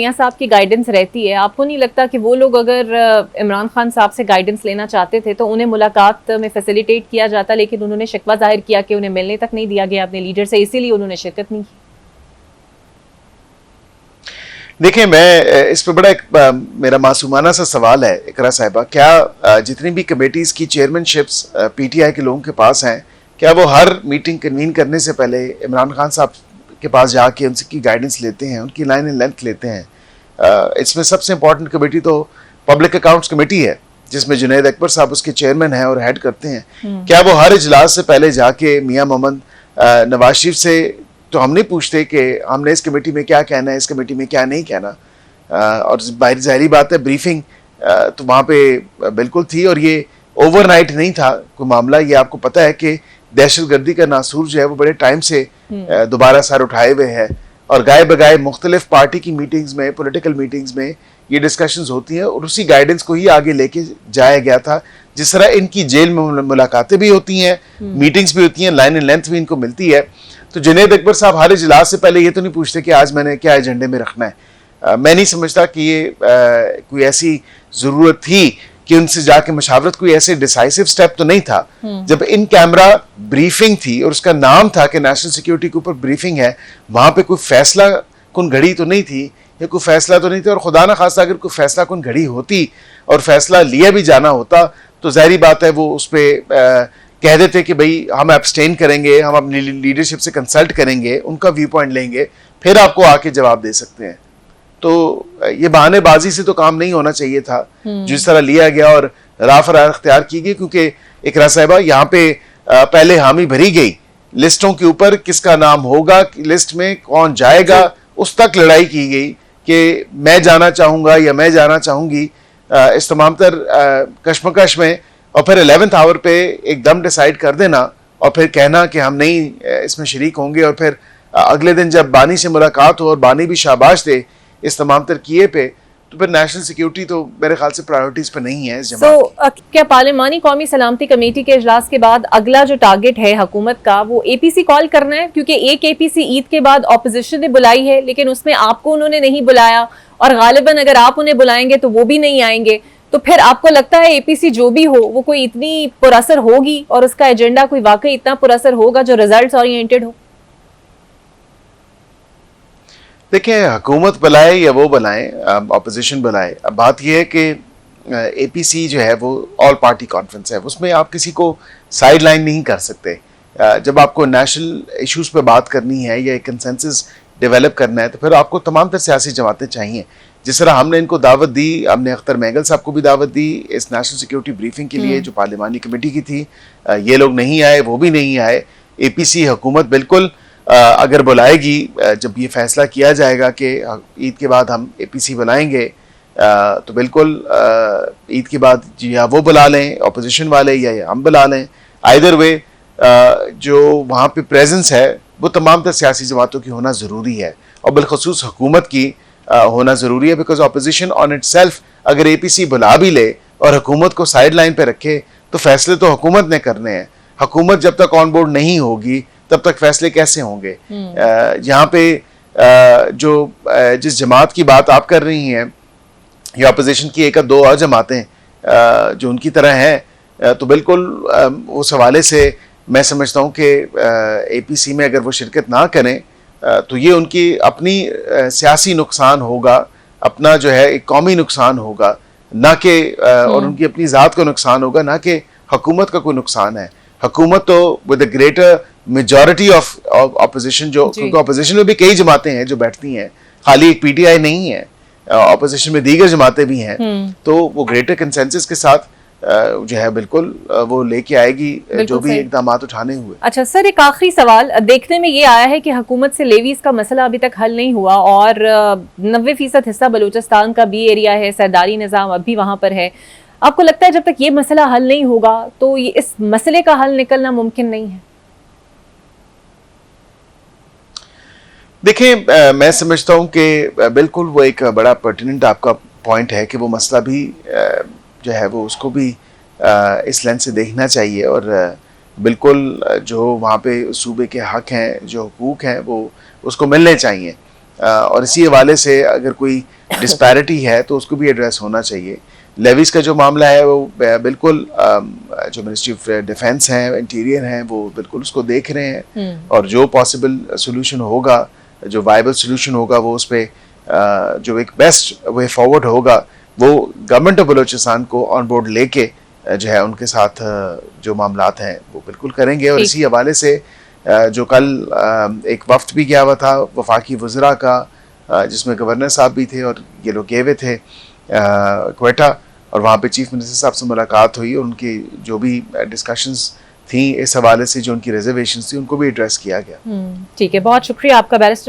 میاں صاحب کی گائیڈنس رہتی ہے. آپ کو نہیں لگتا کہ وہ لوگ اگر عمران خان صاحب سے گائیڈنس لینا چاہتے تھے تو انہیں ملاقات میں فیسیلیٹیٹ کیا جاتا, لیکن انہوں نے شکوہ ظاہر کیا کہ انہیں ملنے تک نہیں دیا گیا اپنے لیڈر سے, اسی لیے انہوں نے شرکت نہیں کی. دیکھیں, میں اس پہ بڑا ایک میرا معصومانہ سا سوال ہے اقرا صاحبہ, کیا جتنی بھی کمیٹیز کی chairman ships P T I کے لوگوں کے پاس ہیں, کیا وہ ہر میٹنگ کنوین کرنے سے پہلے عمران خان صاحب کے پاس جا کے ان سے کی گائیڈنس لیتے ہیں, ان کی لائن اینڈ لینتھ لیتے ہیں؟ اس میں سب سے امپورٹنٹ کمیٹی تو پبلک اکاؤنٹس کمیٹی ہے, جس میں جنید اکبر صاحب اس کے چیئرمین ہیں اور ہیڈ کرتے ہیں. کیا وہ ہر اجلاس سے پہلے جا کے میاں محمد نواز شریف سے تو ہم نہیں پوچھتے کہ ہم نے اس کمیٹی میں کیا کہنا ہے, اس کمیٹی میں کیا نہیں کہنا؟ اور ظاہری بات ہے بریفنگ تو وہاں پہ بالکل تھی, اور یہ اوور نائٹ نہیں تھا کوئی معاملہ. یہ آپ کو پتہ ہے کہ دہشت گردی کا ناسور جو ہے وہ بڑے ٹائم سے دوبارہ سر اٹھائے ہوئے ہے, اور گائے بگائے مختلف پارٹی کی میٹنگز میں, پولیٹیکل میٹنگز میں یہ ڈسکشنز ہوتی ہیں, اور اسی گائیڈنس کو ہی آگے لے کے جایا گیا تھا. جس طرح ان کی جیل میں ملاقاتیں بھی ہوتی ہیں, میٹنگز بھی ہوتی ہیں, لائن اینڈ لینتھ بھی ان کو ملتی ہے, تو جنید اکبر صاحب ہر اجلاس سے پہلے یہ تو نہیں پوچھتے کہ آج میں نے کیا ایجنڈے میں رکھنا ہے. میں نہیں سمجھتا کہ یہ کوئی ایسی ضرورت تھی کہ ان سے جا کے مشاورت, کوئی ایسے ڈیسائیسو سٹیپ تو نہیں تھا. جب ان کیمرہ بریفنگ تھی اور اس کا نام تھا کہ نیشنل سیکیورٹی کے اوپر بریفنگ ہے, وہاں پہ کوئی فیصلہ کن گھڑی تو نہیں تھی, یا کوئی فیصلہ تو نہیں تھا. اور خدا نہ خواستہ اگر کوئی فیصلہ کن گھڑی ہوتی اور فیصلہ لیا بھی جانا ہوتا تو ظاہری بات ہے وہ اس پہ کہہ دیتے کہ بھئی ہم ایبسٹین کریں گے, ہم اپنی لیڈرشپ سے کنسلٹ کریں گے, ان کا ویو پوائنٹ لیں گے, پھر آپ کو آ کے جواب دے سکتے ہیں. تو یہ بہانے بازی سے تو کام نہیں ہونا چاہیے تھا جس طرح لیا گیا اور راہ فرار اختیار کی گئی. کیونکہ اقرا صاحبہ یہاں پہ پہلے حامی بھری گئی لسٹوں کے اوپر, کس کا نام ہوگا لسٹ میں, کون جائے گا, اس تک لڑائی کی گئی کہ میں جانا چاہوں گا یا میں جانا چاہوں گی, اس تمام تر کشمکش میں. اور پھر 11th آور پہ ایک دم ڈیسائیڈ کر دینا اور پھر کہنا کہ ہم نہیں اس میں شریک ہوں گے, اور پھر اگلے دن جب بانی سے ملاقات ہو اور بانی بھی شاباش دے اس تمام تر کیے پہ, تو پھر نیشنل سیکیورٹی تو میرے خیال سے پرائیورٹیز پہ نہیں ہے اس جماعت کی. کیا پارلیمانی قومی سلامتی کمیٹی کے اجلاس کے بعد اگلا جو ٹارگٹ ہے حکومت کا وہ اے پی سی کال کرنا ہے؟ کیونکہ ایک اے پی سی عید کے بعد اپوزیشن نے بلائی ہے, لیکن اس میں آپ کو انہوں نے نہیں بلایا, اور غالباً اگر آپ انہیں بلائیں گے تو وہ بھی نہیں آئیں گے. تو پھر آپ کو لگتا ہے اے پی سی جو بھی ہو وہ کوئی اتنی پر اثر ہوگی, اور اس کا ایجنڈا کوئی واقعی اتنا پر اثر ہوگا جو ریزلٹس اورینٹڈ ہو؟ دیکھیں, حکومت بلائے یا وہ بلائیں, اپوزیشن بلائے, اب بات یہ ہے کہ اے پی سی جو ہے وہ آل پارٹی کانفرنس ہے, اس میں آپ کسی کو سائیڈ لائن نہیں کر سکتے. جب آپ کو نیشنل ایشوز پہ بات کرنی ہے یا ایک کنسنسس ڈیولپ کرنا ہے تو پھر آپ کو تمام تر سیاسی جماعتیں چاہیے. جس طرح ہم نے ان کو دعوت دی, ہم نے اختر مہگل صاحب کو بھی دعوت دی اس نیشنل سیکیورٹی بریفنگ کے لیے جو پارلیمانی کمیٹی کی تھی, یہ لوگ نہیں آئے, وہ بھی نہیں آئے. اے پی سی حکومت بالکل اگر بلائے گی, جب یہ فیصلہ کیا جائے گا کہ عید کے بعد ہم اے پی سی بلائیں گے, تو بالکل عید کے بعد جی یا وہ بلا لیں اپوزیشن والے یا ہم بلا لیں, آئیدر وے جو وہاں پہ پریزنس ہے وہ تمام تر سیاسی جماعتوں کی ہونا ضروری ہے, اور بالخصوص حکومت کی ہونا ضروری ہے. Because opposition on it self اگر اے پی سی بلا بھی لے اور حکومت کو سائیڈ لائن پہ رکھے تو فیصلے تو حکومت نے کرنے ہیں. حکومت جب تک آن بورڈ نہیں ہوگی تب تک فیصلے کیسے ہوں گے؟ یہاں پہ جو جس جماعت کی بات آپ کر رہی ہیں یا اپوزیشن کی ایک دو اور جماعتیں جو ان کی طرح ہیں, تو بالکل اس حوالے سے میں سمجھتا ہوں کہ اے پی سی میں اگر وہ شرکت نہ کریں تو یہ ان کی اپنی سیاسی نقصان ہوگا, اپنا جو ہے ایک قومی نقصان ہوگا, نہ کہ اور ان کی اپنی ذات کو نقصان ہوگا, نہ کہ حکومت کا کوئی نقصان ہے. حکومت تو with a greater majority of opposition, جو کیونکہ اپوزیشن میں بھی کئی جماعتیں ہیں جو بیٹھتی ہیں, خالی ایک پی ٹی آئی نہیں ہے, اپوزیشن میں دیگر جماعتیں بھی ہیں, تو وہ گریٹر کنسنسس کے ساتھ جو ہے بالکل وہ لے کے آئے گی جو بھی اقدامات اٹھانے ہوئے. اچھا سر, ایک آخری سوال. دیکھنے میں یہ آیا ہے کہ حکومت سے لیویز کا مسئلہ ابھی تک حل نہیں ہوا, اور 90% حصہ بلوچستان کا بی ایریا ہے, سرداری نظام اب بھی وہاں پر ہے. آپ کو لگتا ہے جب تک یہ مسئلہ حل نہیں ہوگا تو اس مسئلے کا حل نکلنا ممکن نہیں ہے؟ دیکھیں, میں سمجھتا ہوں کہ بالکل وہ ایک بڑا پرٹیننٹ آپ کا پوائنٹ ہے کہ وہ مسئلہ بھی جو ہے وہ اس کو بھی اس لینس سے دیکھنا چاہیے, اور بالکل جو وہاں پہ صوبے کے حق ہیں, جو حقوق ہیں, وہ اس کو ملنے چاہیے. اور اسی حوالے سے اگر کوئی ڈسپیرٹی ہے تو اس کو بھی ایڈریس ہونا چاہیے. لیویز کا جو معاملہ ہے وہ بالکل جو منسٹری آف ڈیفینس ہیں, انٹیریئر ہیں, وہ بالکل اس کو دیکھ رہے ہیں, اور جو پاسبل سولوشن ہوگا, جو وائبل سولوشن ہوگا, وہ اس پہ جو ایک بیسٹ وے فارورڈ ہوگا وہ گورنمنٹ آف بلوچستان کو آن بورڈ لے کے جو ہے ان کے ساتھ جو معاملات ہیں وہ بالکل کریں گے. اور اسی حوالے سے جو کل ایک وفد بھی گیا ہوا تھا وفاقی وزراء کا, جس میں گورنر صاحب بھی تھے اور یہ لوگ گئے ہوئے تھے کوئٹہ, اور وہاں پہ چیف منسٹر صاحب سے ملاقات ہوئی, اور ان کی جو بھی ڈسکشنز تھیں اس حوالے سے, جو ان کی ریزرویشنز تھیں, ان کو بھی ایڈریس کیا گیا. ٹھیک ہے, بہت شکریہ آپ کا بیرسٹر